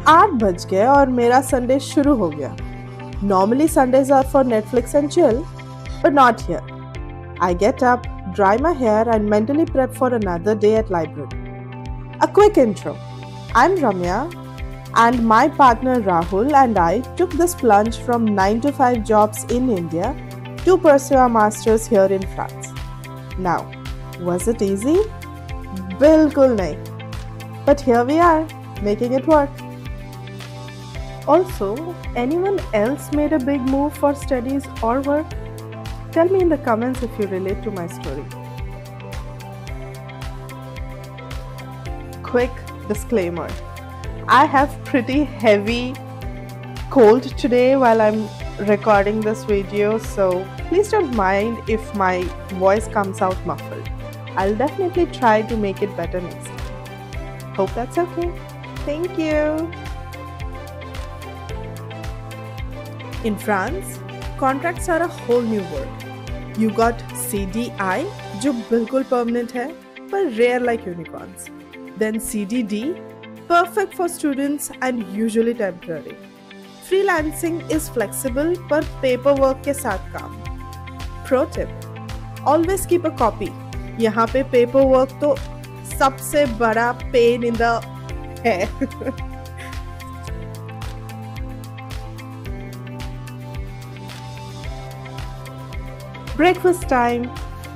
8 बज गए और मेरा संडे शुरू हो गया. Normally Sundays are for Netflix and chill, but not here. I get up, dry my hair and mentally prep for another day at library. A quick intro. I'm Ramya and my partner Rahul and I took this plunge from 9 to 5 jobs in India to pursue our masters here in France. Now, was it easy? Bilkul nahi. But here we are, making it work. Also, anyone else made a big move for studies or work? Tell me in the comments if you relate to my story. Quick disclaimer. I have pretty heavy cold today while I'm recording this video, so please don't mind if my voice comes out muffled. I'll definitely try to make it better next time. Hope that's okay. Thank you. In France, contracts are a whole new world. You got CDI, जो बिल्कुल permanent है, पर rare like unicorns. Then CDD, perfect for students and usually temporary. Freelancing is flexible, पर paperwork के साथ काम. Pro tip: always keep a copy. यहाँ पे paperwork तो सबसे बड़ा pain in the है. Breakfast time.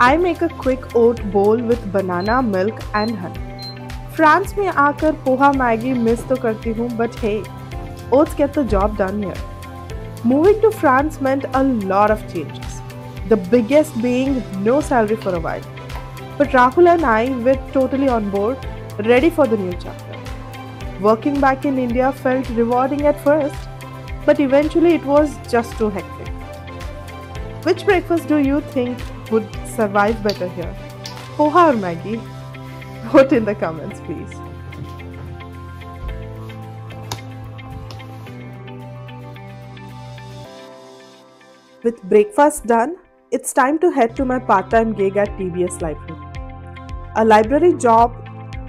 I make a quick oat bowl with banana, milk and honey. France में आकर पोहा मैगी मिस तो करती हूँ, but hey, oats get the job done here. Moving to France meant a lot of changes. The biggest being no salary for a while. But Rahul and I were totally on board, ready for the new chapter. Working back in India felt rewarding at first, but eventually it was just too hectic. Which breakfast do you think would survive better here? Poha or Maggi? Vote in the comments, please. With breakfast done, it's time to head to my part-time gig at TBS Library. A library job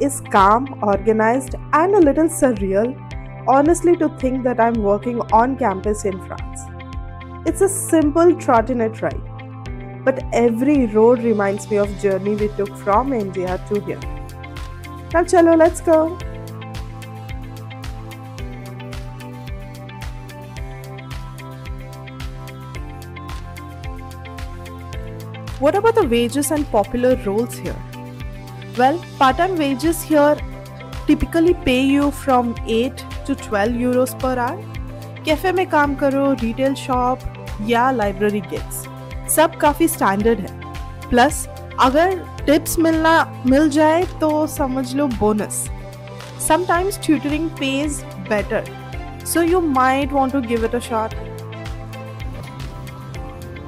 is calm, organized, and a little surreal, honestly, to think that I'm working on campus in France. It's a simple trottinette ride, but every road reminds me of journey we took from India to here. Now chalo, let's go. What about the wages and popular roles here? Well, part-time wages here typically pay you from 8 to 12 euros per hour. Cafe में काम करो, retail shop या library gigs, सब काफ़ी standard है. Plus अगर tips मिल जाए तो समझ लो bonus. Sometimes tutoring page better, so you might want to give it a shot.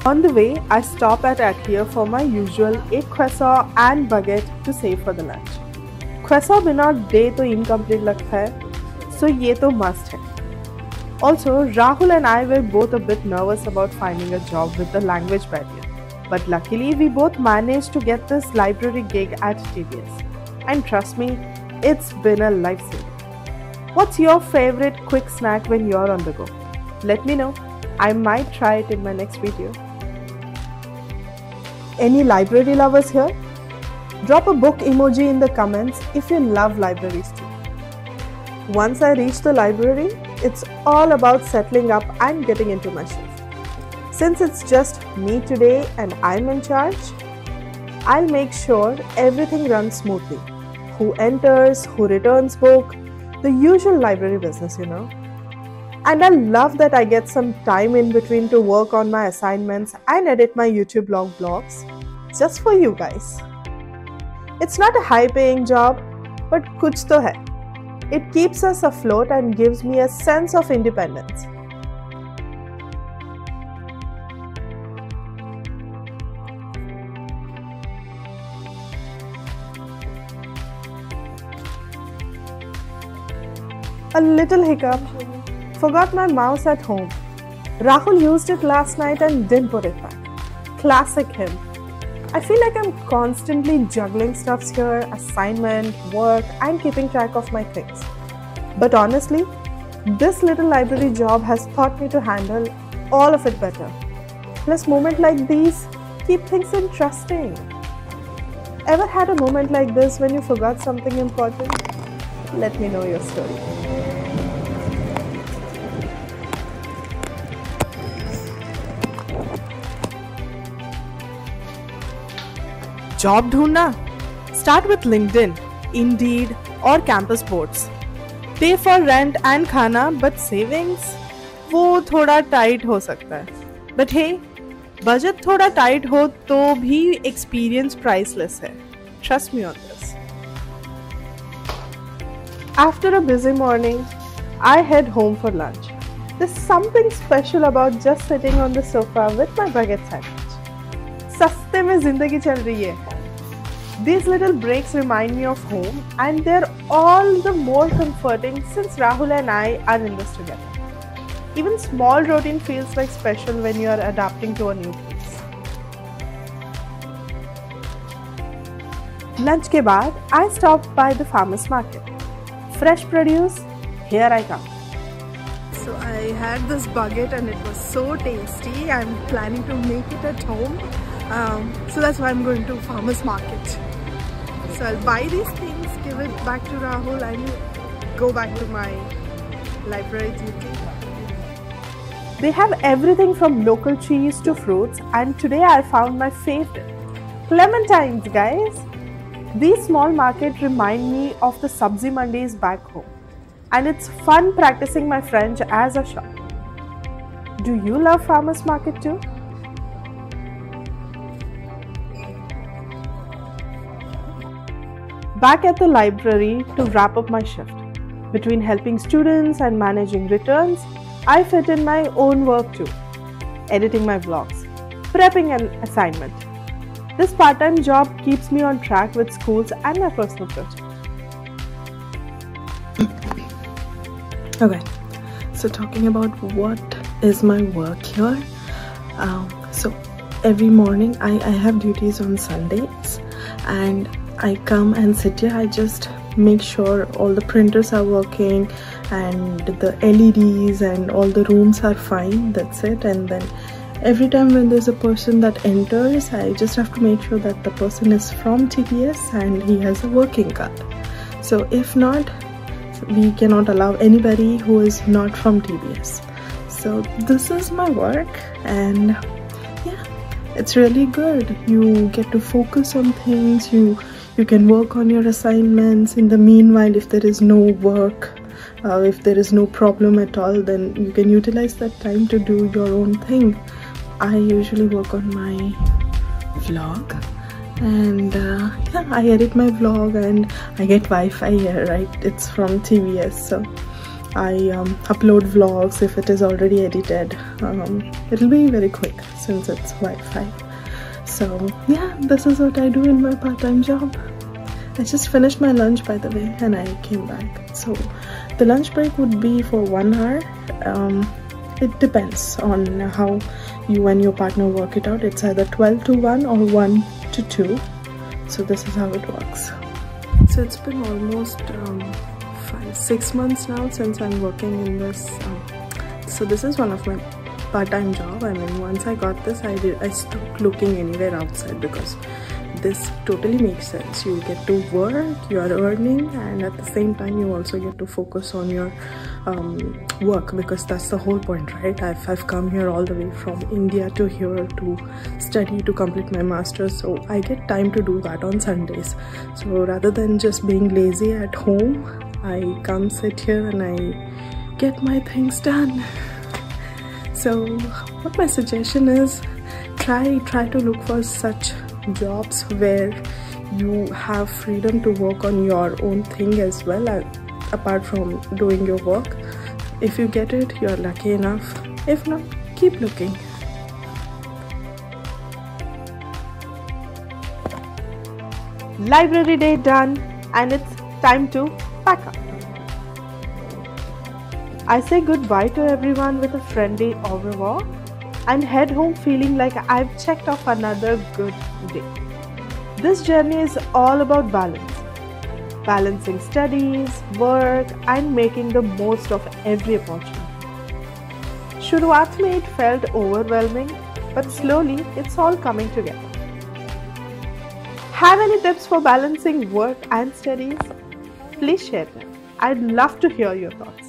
On the way, I stop at Atelier for my usual egg croissant and baguette to save for the lunch. Croissant बिना day तो incomplete लगता है, so ये तो must है. Also, Rahul and I were both a bit nervous about finding a job with the language barrier. But luckily, we both managed to get this library gig at TBS. And trust me, it's been a lifesaver. What's your favorite quick snack when you're on the go? Let me know. I might try it in my next video. Any library lovers here? Drop a book emoji in the comments if you love libraries too. Once I reach the library, it's all about settling up and getting into my shift. Since it's just me today and I'm in charge, I'll make sure everything runs smoothly. Who enters, who returns book, the usual library business, you know. And I love that I get some time in between to work on my assignments and edit my YouTube long vlogs just for you guys. It's not a high-paying job, but kuch to hai. It keeps us afloat and gives me a sense of independence. A little hiccup. Forgot my mouse at home. Rahul used it last night and didn't put it back. Classic him. I feel like I'm constantly juggling stuffs here, assignment, work, and keeping track of my things. But honestly, This little library job has taught me to handle all of it better. Plus, moments like these keep things interesting. Ever had a moment like this when you forgot something important? Let me know your story. Job ढूंढना? Start with LinkedIn, Indeed or campus boards. Pay for rent and खाना, but savings वो थोड़ा tight हो सकता है. But hey, budget थोड़ा tight हो तो भी एक्सपीरियंस प्राइसलेस है. Trust me on this. After a busy morning, I head home for lunch. There's something special about just sitting on the sofa with my baguette sandwich. सस्ते में जिंदगी चल रही है. These little breaks remind me of home, and they're all the more comforting since Rahul and I are in this together. Even small routine feels like special when you are adapting to a new place. Lunch के बाद, I stopped by the farmers market. Fresh produce, here I come. So I had this baguette and it was so tasty. I'm planning to make it at home. So that's why I'm going to farmers market. So I'll buy these things, give it back to Rahul and go back to my library duty. They have everything from local cheese to fruits, and today I found my favorite, clementines, guys. These small markets remind me of the sabzi mandis back home, and it's fun practicing my French as a shop. Do you love farmers market too? Back at the library to wrap up my shift. Between helping students and managing returns, I fit in my own work too, editing my vlogs, prepping an assignment. This part-time job keeps me on track with schools and my personal projects. Okay, so talking about what is my work here. So every morning I have duties on Sundays, and I come and sit here. I just make sure all the printers are working and the LEDs and all the rooms are fine. That's it. And then every time when there's a person that enters, I just have to make sure that the person is from TBS and he has a working card. So if not, we cannot allow anybody who is not from TBS. So this is my work, and yeah, it's really good. You get to focus on things, you can work on your assignments. In the meanwhile, if there is no work, if there is no problem at all, then you can utilize that time to do your own thing. I usually work on my vlog, and yeah, I edit my vlog and I get Wi-Fi here, right? It's from TBS, so I upload vlogs if it is already edited. It'll be very quick since it's Wi-Fi. So yeah, this is what I do in my part-time job. I just finished my lunch, by the way, and I came back. So the lunch break would be for 1 hour. It depends on how you and your partner work it out. It's either 12 to 1 or 1 to 2. So this is how it works. So it's been almost 5-6 months now since I'm working in this. So this is one of my part-time job. I mean, once I got this, I stopped looking anywhere outside, because this totally makes sense. You get to work, you are earning, and at the same time you also get to focus on your work, because that's the whole point, right? I've come here all the way from India to here to study, to complete my master's, so I get time to do that on Sundays. So rather than just being lazy at home, I come sit here and I get my things done. So what my suggestion is, try to look for such jobs where you have freedom to work on your own thing as well, apart from doing your work. If you get it, you're lucky enough. If not, keep looking. Library day done, and it's time to pack up. I say goodbye to everyone with a friendly au revoir and head home feeling like I've checked off another good day. This journey is all about balance. balancing studies, work, and making the most of every opportunity. Shuruaat mein it felt overwhelming, but slowly it's all coming together. Have any tips for balancing work and studies? Please share them. I'd love to hear your thoughts.